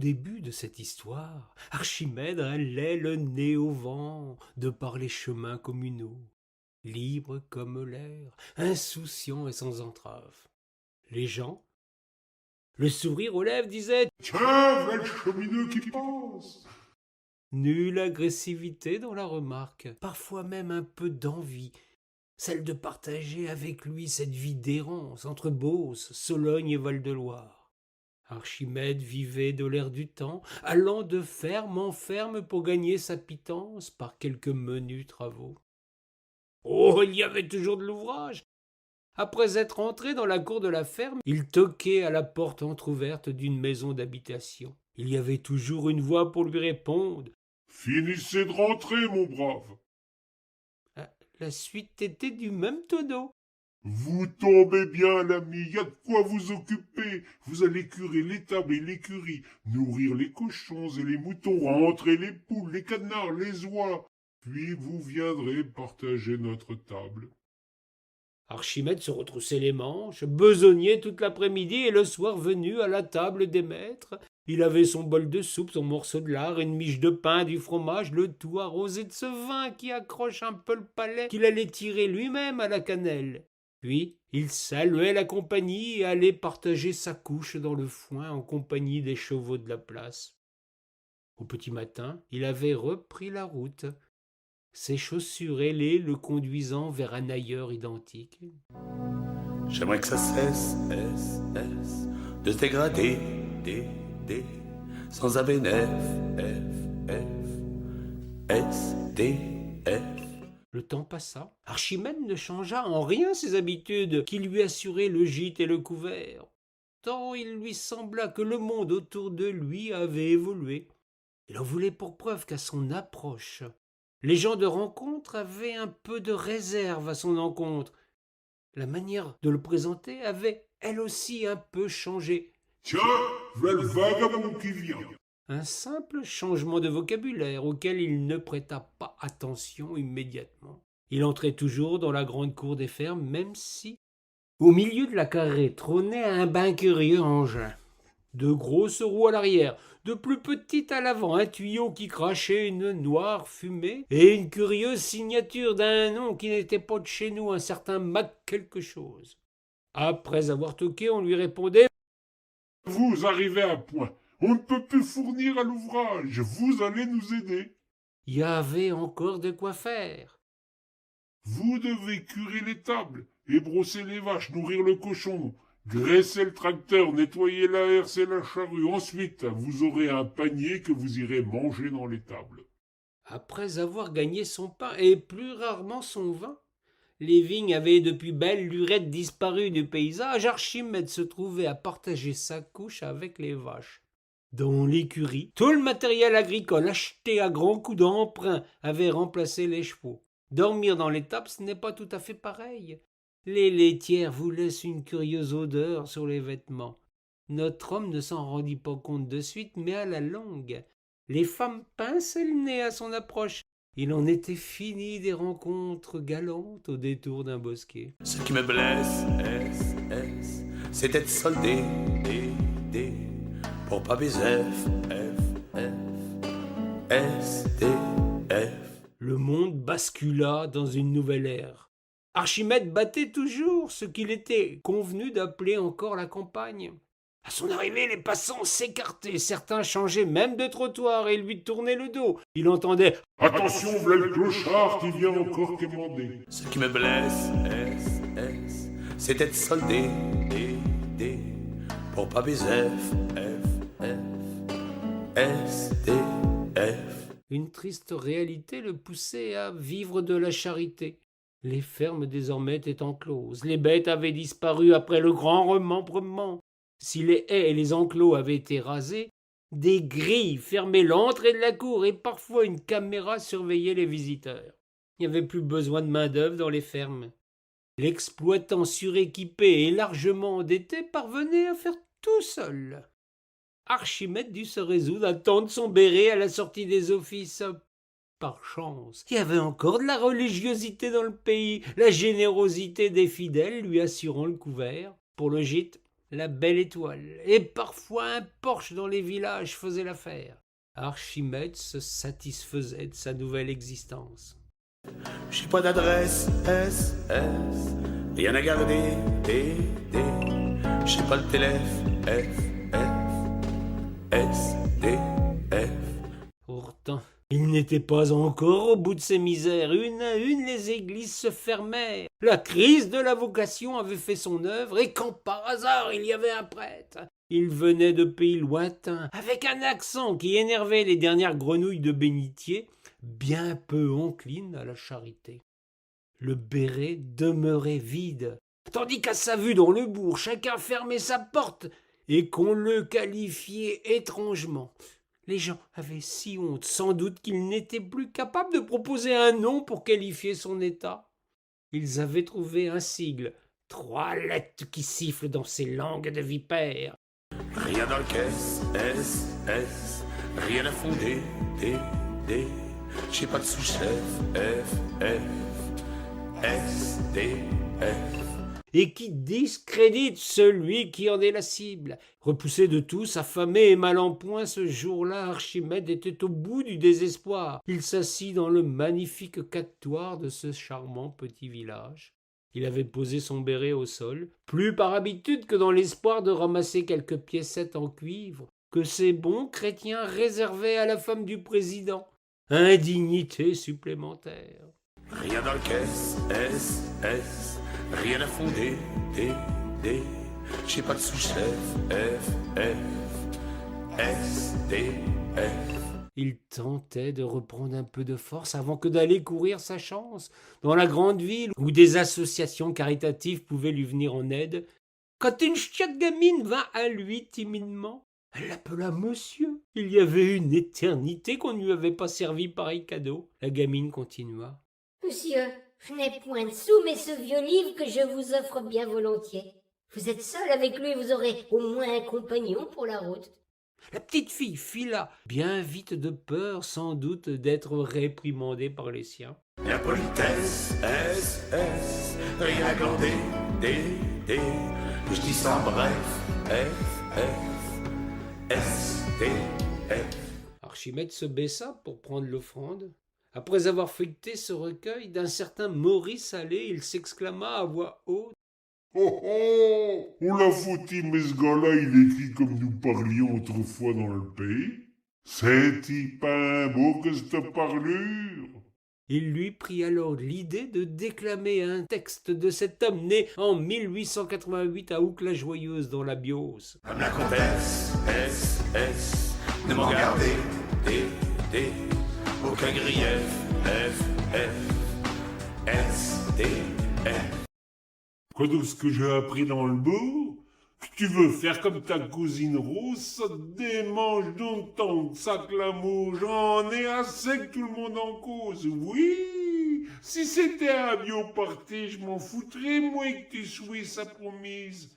début de cette histoire, Archimède allait le nez au vent de par les chemins communaux, libre comme l'air, insouciant et sans entrave. Les gens, le sourire aux lèvres, disaient Tiens, voilà le cheminot qui passe. nulle agressivité dans la remarque, parfois même un peu d'envie, celle de partager avec lui cette vie d'errance entre Beauce, Sologne et Val-de-Loire. Archimède vivait de l'air du temps, allant de ferme en ferme pour gagner sa pitance par quelques menus travaux. Oh, il y avait toujours de l'ouvrage. Après être entré dans la cour de la ferme, il toquait à la porte entr'ouverte d'une maison d'habitation. Il y avait toujours une voix pour lui répondre. Finissez de rentrer, mon brave. La suite était du même tonneau. Vous tombez bien, l'ami, y a de quoi vous occuper. Vous allez curer l'étable et l'écurie, nourrir les cochons et les moutons, rentrer les poules, les canards, les oies. Puis vous viendrez partager notre table. Archimède se retroussait les manches, besognait toute l'après-midi et le soir venu à la table des maîtres. Il avait son bol de soupe, son morceau de lard, une miche de pain, du fromage, le tout arrosé de ce vin qui accroche un peu le palais, qu'il allait tirer lui-même à la cannelle. Puis il saluait la compagnie et allait partager sa couche dans le foin en compagnie des chevaux de la place. Au petit matin, il avait repris la route, ses chaussures ailées le conduisant vers un ailleurs identique. J'aimerais que ça cesse, de se dégrader, sans ABNF, SDF. Le temps passa. Archimède ne changea en rien ses habitudes qui lui assuraient le gîte et le couvert. Tant il lui sembla que le monde autour de lui avait évolué. Il en voulait pour preuve qu'à son approche, les gens de rencontre avaient un peu de réserve à son encontre. La manière de le présenter avait, elle aussi, un peu changé. Tiens, voilà le vagabond qui vient. Un simple changement de vocabulaire auquel il ne prêta pas attention immédiatement. Il entrait toujours dans la grande cour des fermes, même si, au milieu de la carrée, trônait un bain curieux engin. De grosses roues à l'arrière, de plus petites à l'avant, un tuyau qui crachait une noire fumée et une curieuse signature d'un nom qui n'était pas de chez nous, un certain Mac quelque chose. Après avoir toqué, on lui répondait « Vous arrivez à point. On ne peut plus fournir à l'ouvrage. Vous allez nous aider. Il y avait encore de quoi faire. Vous devez curer les tables, et brosser les vaches, nourrir le cochon, graisser le tracteur, nettoyer la herse et la charrue. Ensuite, vous aurez un panier que vous irez manger dans l'étable. » Après avoir gagné son pain et plus rarement son vin, les vignes avaient depuis belle lurette disparu du paysage. Archimède se trouvait à partager sa couche avec les vaches. Dans l'écurie, tout le matériel agricole acheté à grands coups d'emprunt avait remplacé les chevaux. Dormir dans l'étable, ce n'est pas tout à fait pareil. Les laitières vous laissent une curieuse odeur sur les vêtements. Notre homme ne s'en rendit pas compte de suite, mais à la longue, les femmes pinçaient le nez à son approche. Il en était fini des rencontres galantes au détour d'un bosquet. Ce qui me blesse, c'est d'être soldé, pour pas baiser, SDF. Le monde bascula dans une nouvelle ère. Archimède battait toujours ce qu'il était convenu d'appeler encore la campagne. À son arrivée, les passants s'écartaient, certains changeaient même de trottoir et lui tournaient le dos. Il entendait « Attention, voilà le clochard qui vient encore quémander. » Ce qui me blesse, c'est d'être soldé, pour pas baiser, SDF. Une triste réalité le poussait à vivre de la charité. Les fermes désormais étaient encloses, les bêtes avaient disparu après le grand remembrement. Si les haies et les enclos avaient été rasés, des grilles fermaient l'entrée de la cour et parfois une caméra surveillait les visiteurs. Il n'y avait plus besoin de main-d'œuvre dans les fermes. L'exploitant suréquipé et largement endetté parvenait à faire tout seul. Archimède dut se résoudre à tendre son béret à la sortie des offices. Par chance, il y avait encore de la religiosité dans le pays, la générosité des fidèles lui assurant le couvert pour le gîte. la belle étoile, et parfois un Porsche dans les villages faisait l'affaire. Archimède se satisfaisait de sa nouvelle existence. J'ai pas d'adresse, rien à garder, j'ai pas le téléphone, Pourtant, il n'était pas encore au bout de ses misères. Une à une, les églises se fermèrent. La crise de la vocation avait fait son œuvre, et quand par hasard il y avait un prêtre, il venait de pays lointains, avec un accent qui énervait les dernières grenouilles de bénitier, bien peu enclines à la charité. Le béret demeurait vide, tandis qu'à sa vue dans le bourg, chacun fermait sa porte, et qu'on le qualifiait étrangement. Les gens avaient si honte, sans doute, qu'ils n'étaient plus capables de proposer un nom pour qualifier son état. Ils avaient trouvé un sigle, 3 lettres qui sifflent dans ces langues de vipères. rien dans le caisse, rien à fonder, j'ai pas de sous-chef, Et qui discrédite celui qui en est la cible. Repoussé de tous, affamé et mal en point, ce jour-là, Archimède était au bout du désespoir. Il s'assit dans le magnifique cactoire de ce charmant petit village. Il avait posé son béret au sol, plus par habitude que dans l'espoir de ramasser quelques piécettes en cuivre, que ces bons chrétiens réservaient à la femme du président. Indignité supplémentaire. rien dans le caisse, rien à fonder, j'ai pas de sous-chef, Il tentait de reprendre un peu de force avant que d'aller courir sa chance dans la grande ville où des associations caritatives pouvaient lui venir en aide, quand une chiotte gamine vint à lui timidement. Elle l'appela monsieur. Il y avait une éternité qu'on ne lui avait pas servi pareil cadeau. La gamine continua. Monsieur, je n'ai point de sous, mais ce vieux livre que je vous offre bien volontiers. Vous êtes seul avec lui, vous aurez au moins un compagnon pour la route. La petite fille fila, bien vite de peur sans doute d'être réprimandée par les siens. la politesse, rien à glander, je dis sans bref, Archimède se baissa pour prendre l'offrande. Après avoir feuilleté ce recueil d'un certain Maurice Allais, il s'exclama à voix haute. Oh oh, on l'a foutu, mais ce gars-là, il écrit comme nous parlions autrefois dans le pays. C'est-il pas beau que cette parlure? Il lui prit alors l'idée de déclamer un texte de cet homme né en 1888 à Houcq-la-Joyeuse dans la Beauce. comme la comtesse, ne m'en gardez, aucun grief, Quoi de ce que j'ai appris dans le bourg? Que tu veux faire comme ta cousine Rose, ça te démange donc tant que ça que l'amour, j'en ai assez que tout le monde en cause, oui! Si c'était un bioparty, je m'en foutrais, moi, que tu sois sa promise.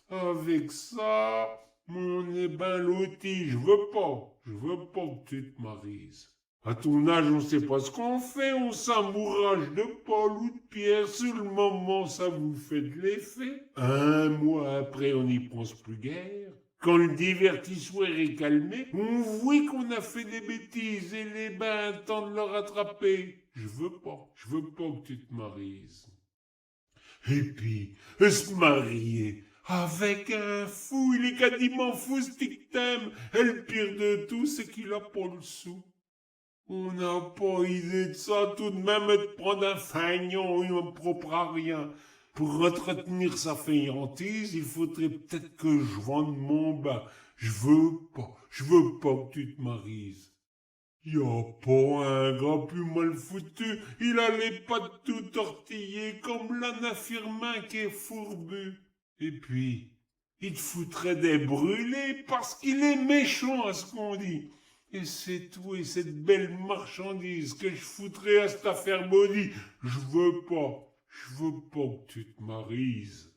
Avec ça, on est ben loti, je veux pas que tu te maries. À ton âge, on sait pas ce qu'on fait, on s'amourage de Paul ou de Pierre, sur le moment, ça vous fait de l'effet. Un mois après, on n'y pense plus guère. Quand le divertissoir est calmé, on voit qu'on a fait des bêtises et les bains tentent de le rattraper. Je veux pas que tu te maries. Et puis, se marier avec un fou, il est quasiment fou, ce que t'aimes. Et le pire de tout, c'est qu'il a pas le sou. On n'a pas idée de ça, tout de même, de prendre un feignant, un propre à rien. Pour entretenir sa fainéantise, il faudrait peut-être que je vende mon bain. Je veux pas que tu te maries. Y a pas un gars plus mal foutu, il a les pattes tout tortillées comme l'âne firmin qui est fourbu. Et puis, il te foutrait des brûlés parce qu'il est méchant à ce qu'on dit. Et c'est tout, et cette belle marchandise que je foutrais à cette affaire maudite. Je veux pas que tu te maries.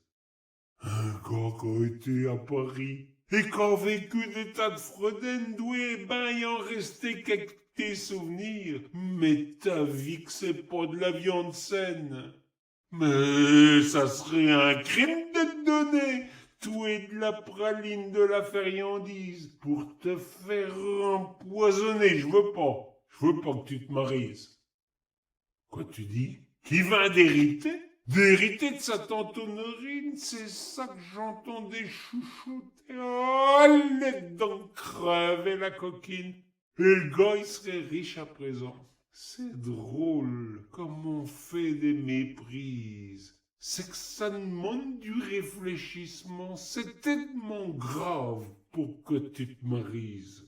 Un gars qui a été à Paris et qui a vécu des tas de fredaines douées, ben y en restait quelques tes souvenirs. Mais t'as vu que c'est pas de la viande saine. Mais ça serait un crime de te donner. tout est de la praline, de la friandise, pour te faire empoisonner. Je veux pas que tu te maries. Quoi tu dis? Qui va d'hériter? D'hériter de sa tante Honorine, c'est ça que j'entendais chouchouter. Oh, les dents crevées, la coquine. Et le gars, il serait riche à présent. C'est drôle comme on fait des méprises. C'est que ça demande du réfléchissement. C'est tellement grave pour que tu te maries.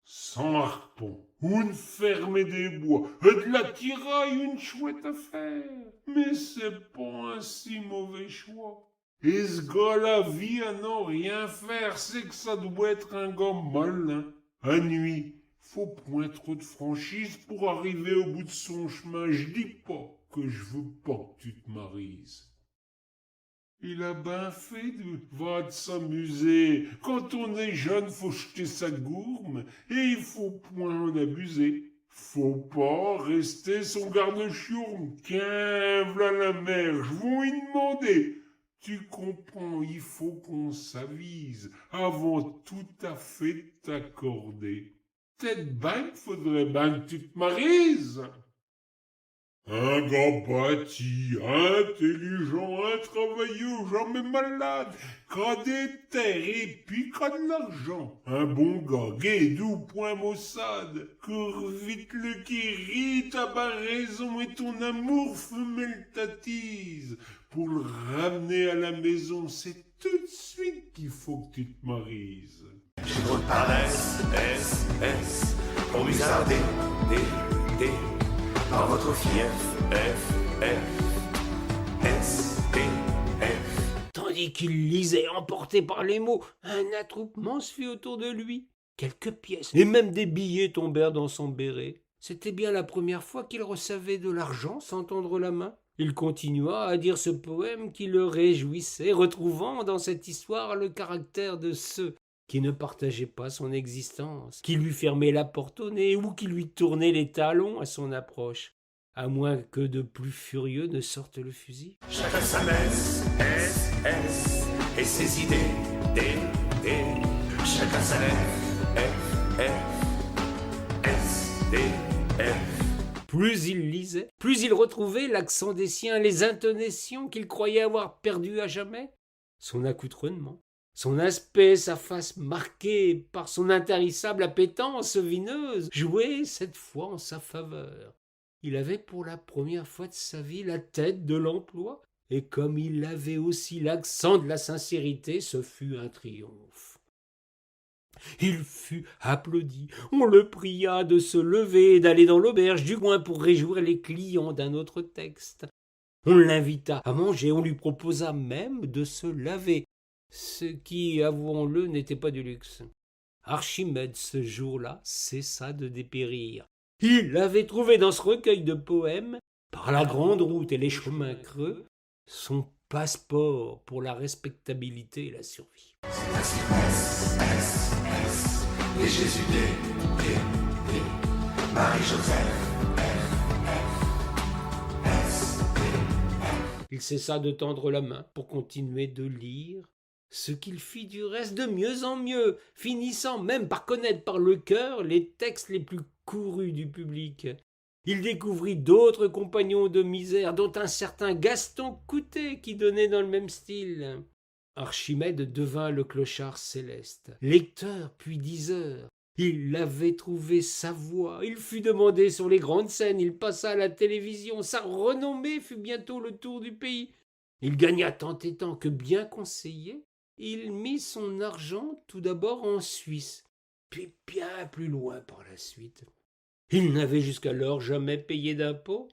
Sans harpon, ou une ferme des bois, et de la tiraille, une chouette affaire. Mais c'est pas un si mauvais choix. Et ce gars-là vit à n'en rien faire, c'est que ça doit être un gars malin. À nuit, faut point trop de franchise pour arriver au bout de son chemin. Je dis pas que je veux pas que tu te maries. Il a bien fait de s'amuser. Quand on est jeune, faut jeter sa gourme et il faut point en abuser. Faut pas rester son garde-chiourme. Tiens, v'là la mère, je vais y demander. Tu comprends, il faut qu'on s'avise avant tout à fait t'accorder. Peut-être ben, faudrait ben que tu te maries. Un gars bâti, intelligent, un travailleur, jamais malade, qu'a des terres et puis qu'a de l'argent. Un bon gars, gai, doux, point maussade, cours vite le qui rit, t'as pas raison et ton amour femelle t'attise. Pour le ramener à la maison, c'est tout de suite qu'il faut que tu te maries. J'ai trop de paresse, S, pour musarder, D, par votre fief, F, S, T, F. Tandis qu'il lisait, emporté par les mots, un attroupement se fit autour de lui. Quelques pièces, et même des billets tombèrent dans son béret. C'était bien la première fois qu'il recevait de l'argent sans tendre la main. Il continua à dire ce poème qui le réjouissait, retrouvant dans cette histoire le caractère de ceux qui ne partageaient pas son existence, qui lui fermaient la porte au nez ou qui lui tournaient les talons à son approche, à moins que de plus furieux ne sorte le fusil. Chacun sa messe, S, et ses idées, D, chacun sa lèvre, F, S, D, F. Plus il lisait, plus il retrouvait l'accent des siens, les intonations qu'il croyait avoir perdues à jamais, son accoutrement, son aspect, sa face marquée par son intarissable appétence vineuse, jouaient cette fois en sa faveur. Il avait pour la première fois de sa vie la tête de l'emploi, et comme il avait aussi l'accent de la sincérité, ce fut un triomphe. Il fut applaudi, on le pria de se lever et d'aller dans l'auberge du coin pour réjouir les clients d'un autre texte. On l'invita à manger, on lui proposa même de se laver, ce qui, avouons-le, n'était pas du luxe. Archimède, ce jour-là, cessa de dépérir. Il avait trouvé dans ce recueil de poèmes, par la grande route et les chemins creux, son passeport pour la respectabilité et la survie. C'est ainsi, S, et Jésus, D, Marie-Joseph, F, S, D. Il cessa de tendre la main pour continuer de lire, ce qu'il fit du reste de mieux en mieux, finissant même par connaître par le cœur les textes les plus courus du public. Il découvrit d'autres compagnons de misère, dont un certain Gaston Coutet qui donnait dans le même style. Archimède devint le clochard céleste, lecteur puis diseur. Il avait trouvé sa voie, il fut demandé sur les grandes scènes, il passa à la télévision, sa renommée fut bientôt le tour du pays. Il gagna tant et tant que, bien conseillé, il mit son argent tout d'abord en Suisse, puis bien plus loin par la suite. Il n'avait jusqu'alors jamais payé d'impôts.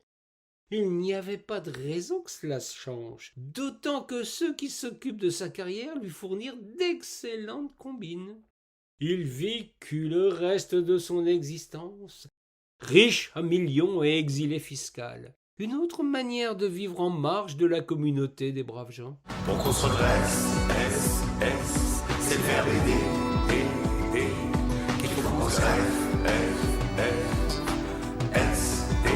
Il n'y avait pas de raison que cela se change, d'autant que ceux qui s'occupent de sa carrière lui fournirent d'excellentes combines. Il vécut le reste de son existence, riche à millions et exilé fiscal. Une autre manière de vivre en marge de la communauté des braves gens. Pour qu'on se redresse, S, c'est le verbe aider, qu'il faut qu'on se rêve, F, S, D,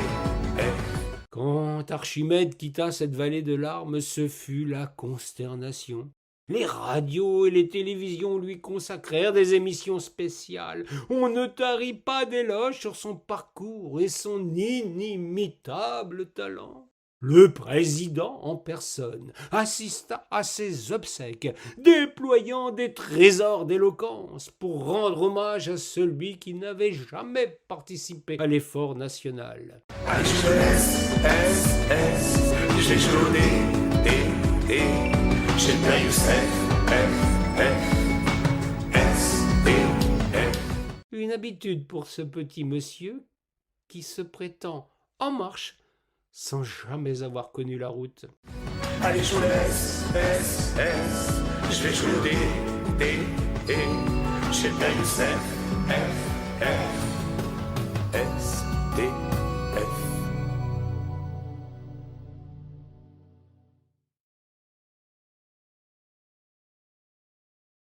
F. Quand Archimède quitta cette vallée de larmes, ce fut la consternation. Les radios et les télévisions lui consacrèrent des émissions spéciales. On ne tarit pas d'éloges sur son parcours et son inimitable talent. Le président en personne assista à ses obsèques, déployant des trésors d'éloquence pour rendre hommage à celui qui n'avait jamais participé à l'effort national. Allez, je te laisse, je vais jouer au dé, j'ai le père Youssef, F. Une habitude pour ce petit monsieur qui se prétend en marche sans jamais avoir connu la route. Allez, je te laisse, je vais jouer au dé, j'ai le père Youssef, F.